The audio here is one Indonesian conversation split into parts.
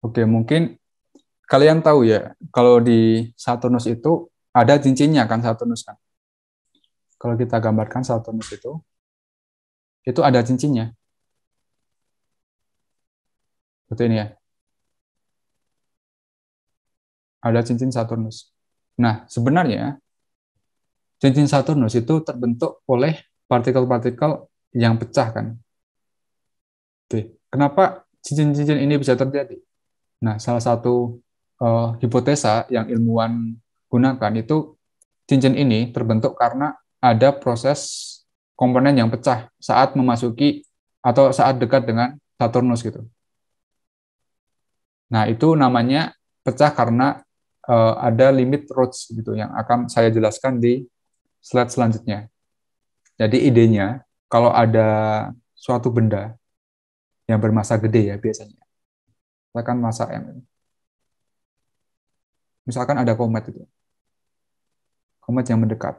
Oke, mungkin kalian tahu ya, kalau di Saturnus itu ada cincinnya kan Saturnus kan. Kalau kita gambarkan Saturnus itu ada cincinnya. Betul ini ya, ada cincin Saturnus. Nah, sebenarnya cincin Saturnus itu terbentuk oleh partikel-partikel yang pecah kan. Oke, kenapa cincin-cincin ini bisa terjadi? Nah, salah satu hipotesa yang ilmuwan gunakan itu cincin ini terbentuk karena ada proses komponen yang pecah saat memasuki atau saat dekat dengan Saturnus gitu. Nah, itu namanya pecah karena ada limit Roche gitu yang akan saya jelaskan di slide selanjutnya. Jadi idenya kalau ada suatu benda yang bermassa gede ya biasanya, misalkan massa M, misalkan ada komet itu, komet yang mendekat.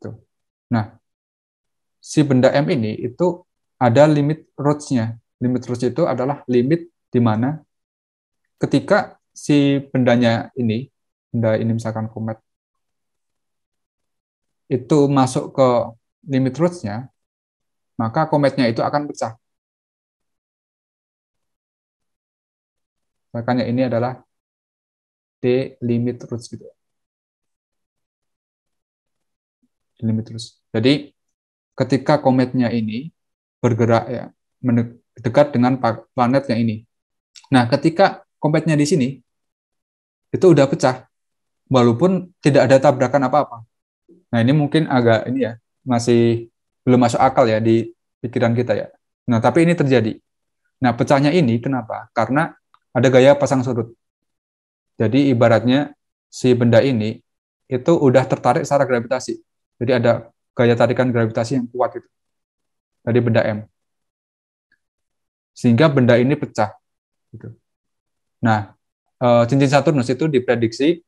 Tuh. Nah, si benda M ini itu ada limit Roche-nya. Limit Roche itu adalah limit di mana ketika si bendanya ini, benda ini misalkan komet, itu masuk ke limit Roche-nya, maka kometnya itu akan pecah. Makanya ini adalah D limit Roche gitu. Limit Roche. Jadi ketika kometnya ini bergerak ya dekat dengan planet yang ini. Nah, ketika kometnya di sini itu udah pecah, walaupun tidak ada tabrakan apa-apa. Nah, ini mungkin agak ini ya, masih belum masuk akal ya di pikiran kita ya. Nah, tapi ini terjadi. Nah, pecahnya ini kenapa? Karena ada gaya pasang surut. Jadi ibaratnya si benda ini itu udah tertarik secara gravitasi. Jadi ada gaya tarikan gravitasi yang kuat itu dari benda M. Sehingga benda ini pecah. Gitu. Nah, cincin Saturnus itu diprediksi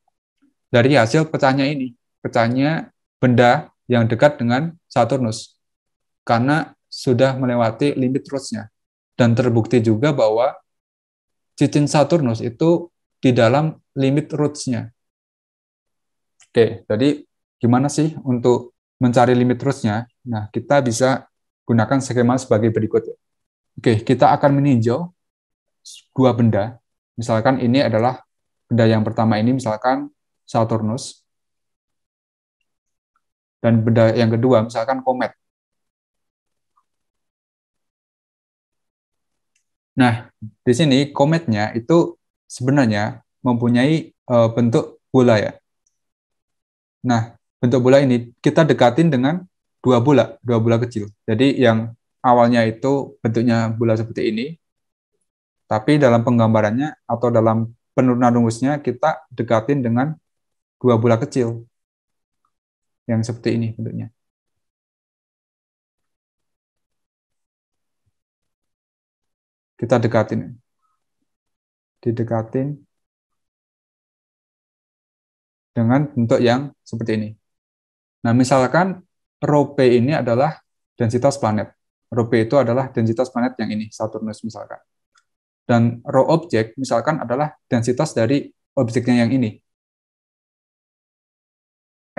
dari hasil pecahnya ini. Pecahnya benda yang dekat dengan Saturnus. Karena sudah melewati limit Roche-nya. Dan terbukti juga bahwa cincin Saturnus itu di dalam limit Roche-nya. Oke, jadi gimana sih untuk mencari limit Roche-nya? Nah, kita bisa gunakan skema sebagai berikut. Oke, kita akan meninjau dua benda. Misalkan ini adalah benda yang pertama ini, misalkan Saturnus. Dan benda yang kedua, misalkan komet. Nah, di sini kometnya itu sebenarnya mempunyai bentuk bola ya. Nah, bentuk bola ini kita dekatin dengan dua bola kecil. Jadi yang awalnya itu bentuknya bola seperti ini, tapi dalam penggambarannya atau dalam penurunan rumusnya kita dekatin dengan dua bola kecil yang seperti ini bentuknya. Kita dekatin, didekatin dengan bentuk yang seperti ini. Nah, misalkan rho P ini adalah densitas planet. Rho P itu adalah densitas planet yang ini, Saturnus misalkan. Dan rho objek misalkan adalah densitas dari objeknya yang ini.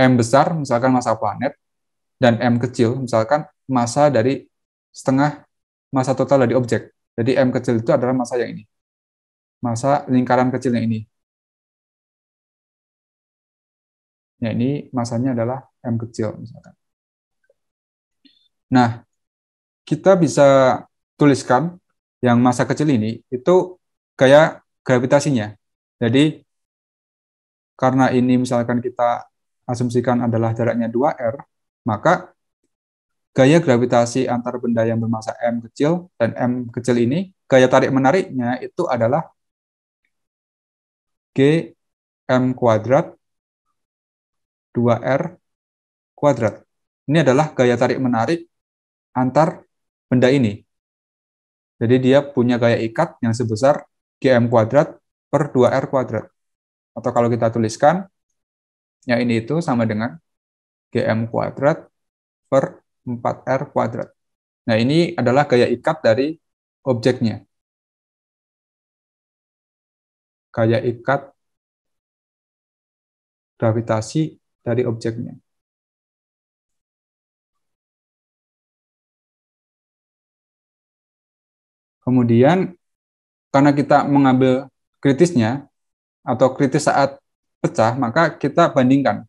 M besar misalkan massa planet, dan M kecil misalkan massa dari setengah massa total dari objek. Jadi M kecil itu adalah massa yang ini. Massa lingkaran kecil yang ini. Ya, ini massanya adalah M kecil misalkan. Nah, kita bisa tuliskan yang massa kecil ini itu kayak gravitasinya. Jadi karena ini misalkan kita asumsikan adalah jaraknya 2R, maka gaya gravitasi antar benda yang bermassa M kecil dan M kecil ini, gaya tarik menariknya itu adalah G M kuadrat 2R kuadrat. Ini adalah gaya tarik menarik antar benda ini. Jadi dia punya gaya ikat yang sebesar Gm kuadrat per 2R kuadrat. Atau kalau kita tuliskan, yang ini itu sama dengan Gm kuadrat per 4R kuadrat. Nah, ini adalah gaya ikat dari objeknya. gaya ikat gravitasi dari objeknya. Kemudian, karena kita mengambil kritisnya, atau kritis saat pecah, maka kita bandingkan.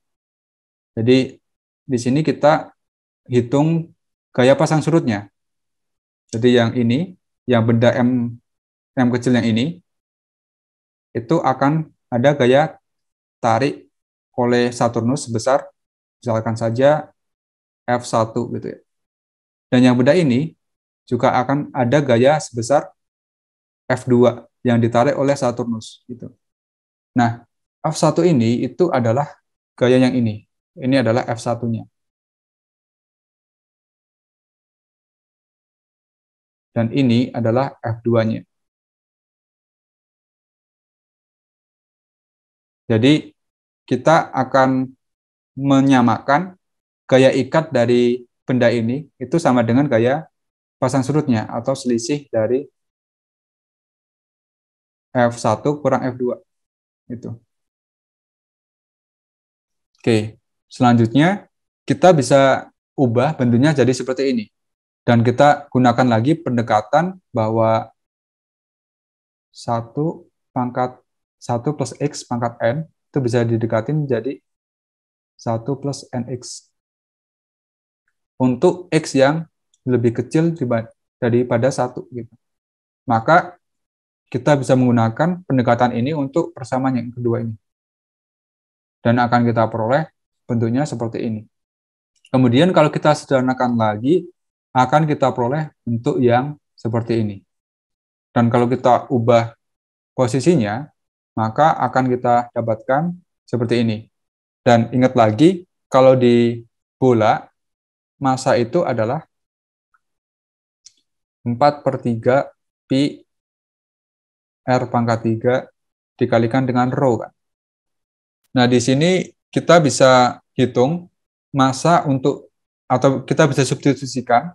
Jadi, di sini kita hitung gaya pasang surutnya. Jadi yang ini, yang benda M kecil yang ini, itu akan ada gaya tarik oleh Saturnus sebesar, misalkan saja F1 gitu ya. Dan yang benda ini juga akan ada gaya sebesar F2 yang ditarik oleh Saturnus gitu. Nah, F1 ini itu adalah gaya yang ini. Ini adalah F1-nya. Dan ini adalah F2-nya. Jadi, kita akan menyamakan gaya ikat dari benda ini itu sama dengan gaya pasang surutnya atau selisih dari F1 kurang F2. Itu. Oke, selanjutnya kita bisa ubah bentuknya jadi seperti ini. Dan kita gunakan lagi pendekatan bahwa 1 pangkat 1 plus X pangkat N itu bisa didekatin jadi 1 plus NX. Untuk X yang lebih kecil daripada 1. Gitu. Maka kita bisa menggunakan pendekatan ini untuk persamaan yang kedua ini. Dan akan kita peroleh bentuknya seperti ini. Kemudian kalau kita sederhanakan lagi, akan kita peroleh bentuk yang seperti ini. Dan kalau kita ubah posisinya, maka akan kita dapatkan seperti ini. Dan ingat lagi, kalau di bola, massa itu adalah 4/3 pi R pangkat 3 dikalikan dengan rho. Kan? Nah, di sini kita bisa hitung massa untuk, atau kita bisa substitusikan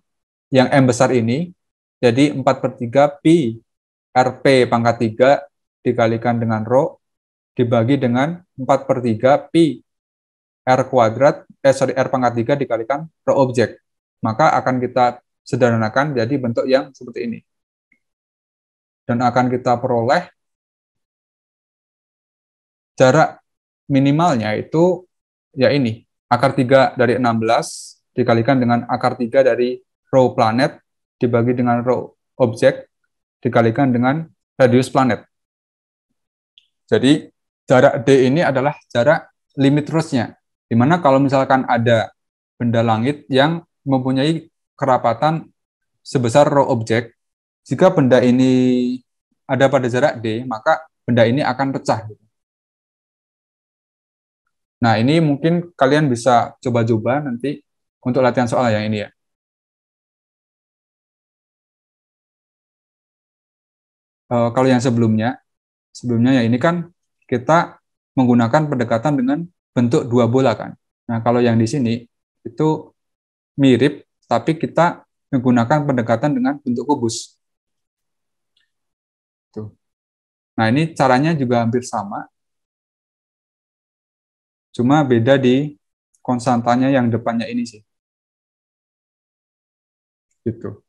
yang M besar ini, jadi 4/3 pi RP pangkat 3 dikalikan dengan rho, dibagi dengan 4/3 pi R kuadrat, R pangkat 3 dikalikan rho objek. Maka akan kita sederhanakan jadi bentuk yang seperti ini. Dan akan kita peroleh jarak minimalnya itu ya ini, akar 3 dari 16 dikalikan dengan akar 3 dari rho planet dibagi dengan rho objek dikalikan dengan radius planet. Jadi jarak D ini adalah jarak limit rose-nya. Dimana kalau misalkan ada benda langit yang mempunyai kerapatan sebesar rho objek, jika benda ini ada pada jarak D, maka benda ini akan pecah. Nah, ini mungkin kalian bisa coba-coba nanti untuk latihan soal yang ini ya. Kalau yang sebelumnya ya ini kan kita menggunakan pendekatan dengan bentuk dua bola kan. Nah, kalau yang di sini itu mirip, tapi kita menggunakan pendekatan dengan bentuk kubus. Tuh. Nah, ini caranya juga hampir sama, cuma beda di konstantanya yang depannya ini sih. Gitu.